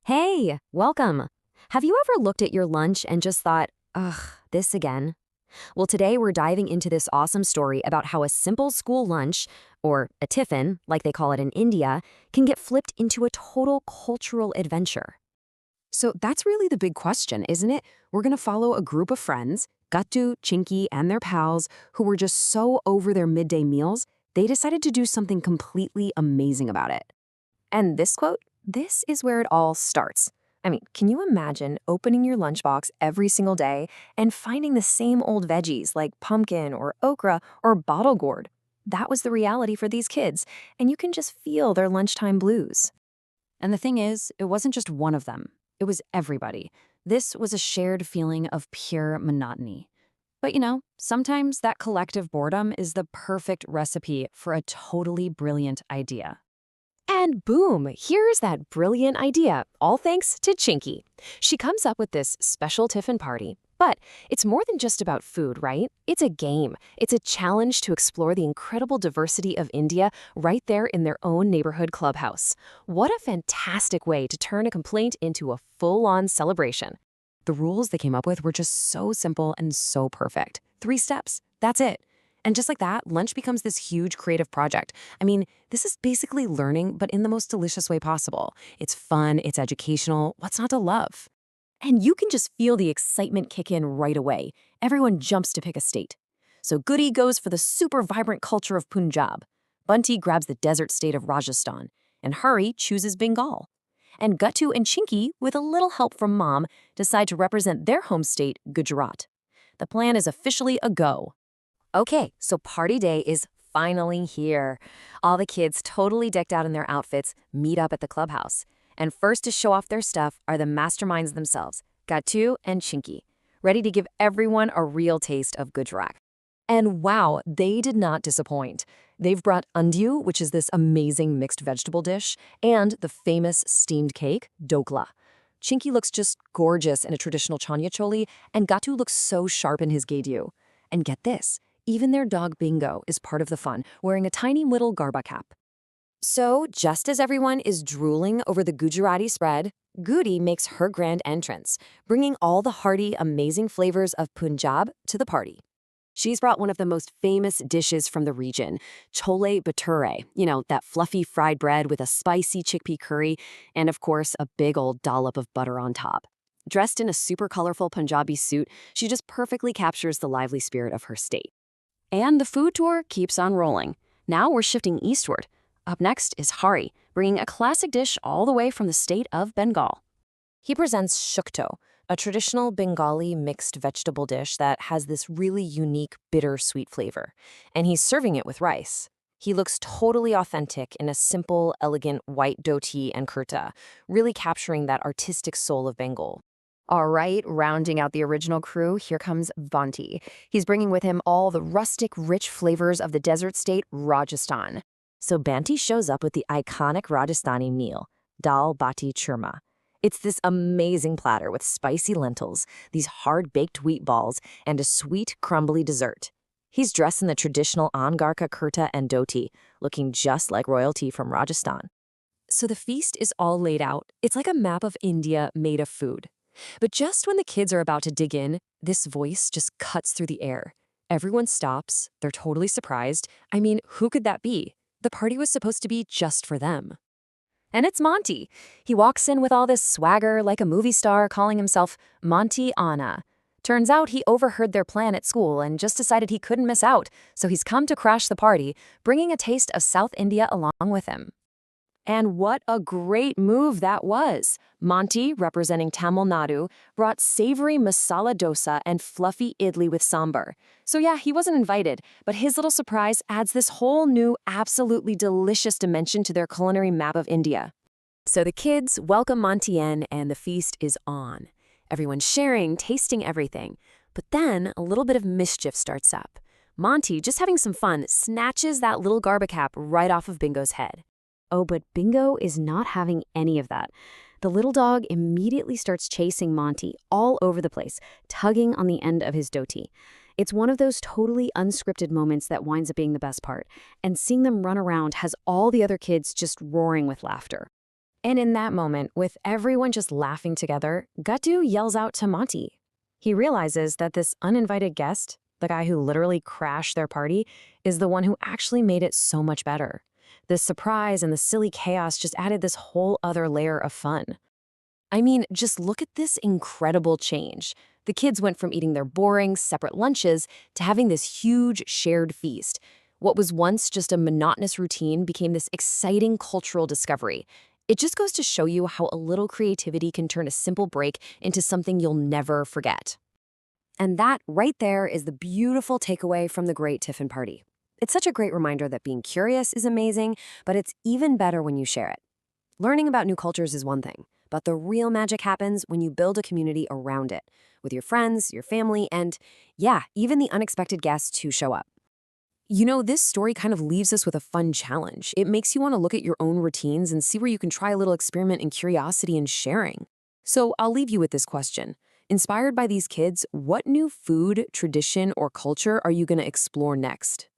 Hey, welcome. Have you ever looked at your lunch and just thought, ugh, this again? Well, today we're diving into this awesome story about how a simple school lunch, or a tiffin, like they call it in India, can get flipped into a total cultural adventure. So that's really the big question, isn't it? We're going to follow a group of friends, Gattu, Chinky, and their pals, who were just so over their midday meals, they decided to do something completely amazing about it. And this quote, this is where it all starts. I mean, can you imagine opening your lunchbox every single day and finding the same old veggies like pumpkin or okra or bottle gourd? That was the reality for these kids, and you can just feel their lunchtime blues. And the thing is, it wasn't just one of them. It was everybody. This was a shared feeling of pure monotony. But sometimes that collective boredom is the perfect recipe for a totally brilliant idea. And boom, here's that brilliant idea, all thanks to Chinky. She comes up with this special tiffin party. But it's more than just about food, right? It's a game. It's a challenge to explore the incredible diversity of India right there in their own neighborhood clubhouse. What a fantastic way to turn a complaint into a full-on celebration. The rules they came up with were just so simple and so perfect. 3 steps, that's it. And just like that, lunch becomes this huge creative project. I mean, this is basically learning, but in the most delicious way possible. It's fun, it's educational, what's not to love? And you can just feel the excitement kick in right away. Everyone jumps to pick a state. So Goody goes for the super vibrant culture of Punjab. Bunty grabs the desert state of Rajasthan. And Hari chooses Bengal. And Guttu and Chinky, with a little help from Mom, decide to represent their home state, Gujarat. The plan is officially a go. Okay, so party day is finally here. All the kids, totally decked out in their outfits, meet up at the clubhouse. And first to show off their stuff are the masterminds themselves, Gattu and Chinky, ready to give everyone a real taste of Gujarat. And wow, they did not disappoint. They've brought undiu, which is this amazing mixed vegetable dish, and the famous steamed cake, dokla. Chinky looks just gorgeous in a traditional chania choli, and Gattu looks so sharp in his gedu. And get this, even their dog Bingo is part of the fun, wearing a tiny little garba cap. So, just as everyone is drooling over the Gujarati spread, Goody makes her grand entrance, bringing all the hearty, amazing flavors of Punjab to the party. She's brought one of the most famous dishes from the region, chole bhature, that fluffy fried bread with a spicy chickpea curry, and of course, a big old dollop of butter on top. Dressed in a super colorful Punjabi suit, she just perfectly captures the lively spirit of her state. And the food tour keeps on rolling. Now we're shifting eastward. Up next is Hari, bringing a classic dish all the way from the state of Bengal. He presents shukto, a traditional Bengali mixed vegetable dish that has this really unique bitter-sweet flavor. And he's serving it with rice. He looks totally authentic in a simple, elegant white dhoti and kurta, really capturing that artistic soul of Bengal. All right, rounding out the original crew, here comes Bunty. He's bringing with him all the rustic, rich flavors of the desert state, Rajasthan. So Banti shows up with the iconic Rajasthani meal, dal bati churma. It's this amazing platter with spicy lentils, these hard-baked wheat balls, and a sweet, crumbly dessert. He's dressed in the traditional Angarka kurta and dhoti, looking just like royalty from Rajasthan. So the feast is all laid out. It's like a map of India made of food. But just when the kids are about to dig in, this voice just cuts through the air. Everyone stops. They're totally surprised. I mean, who could that be? The party was supposed to be just for them. And it's Monty. He walks in with all this swagger like a movie star, calling himself Monty Anna. Turns out he overheard their plan at school and just decided he couldn't miss out, so he's come to crash the party, bringing a taste of South India along with him. And what a great move that was! Monty, representing Tamil Nadu, brought savory masala dosa and fluffy idli with sambar. So yeah, he wasn't invited, but his little surprise adds this whole new, absolutely delicious dimension to their culinary map of India. So the kids welcome Monty in, and the feast is on. Everyone's sharing, tasting everything. But then a little bit of mischief starts up. Monty, just having some fun, snatches that little garba cap right off of Bingo's head. Oh, but Bingo is not having any of that. The little dog immediately starts chasing Monty all over the place, tugging on the end of his dhoti. It's one of those totally unscripted moments that winds up being the best part, and seeing them run around has all the other kids just roaring with laughter. And in that moment, with everyone just laughing together, Gatu yells out to Monty. He realizes that this uninvited guest, the guy who literally crashed their party, is the one who actually made it so much better. The surprise and the silly chaos just added this whole other layer of fun. I mean, just look at this incredible change. The kids went from eating their boring, separate lunches to having this huge shared feast. What was once just a monotonous routine became this exciting cultural discovery. It just goes to show you how a little creativity can turn a simple break into something you'll never forget. And that right there is the beautiful takeaway from the Great Tiffin Party. It's such a great reminder that being curious is amazing, but it's even better when you share it. Learning about new cultures is one thing, but the real magic happens when you build a community around it, with your friends, your family, and, yeah, even the unexpected guests who show up. You know, this story kind of leaves us with a fun challenge. It makes you want to look at your own routines and see where you can try a little experiment in curiosity and sharing. So I'll leave you with this question. Inspired by these kids, what new food, tradition, or culture are you going to explore next?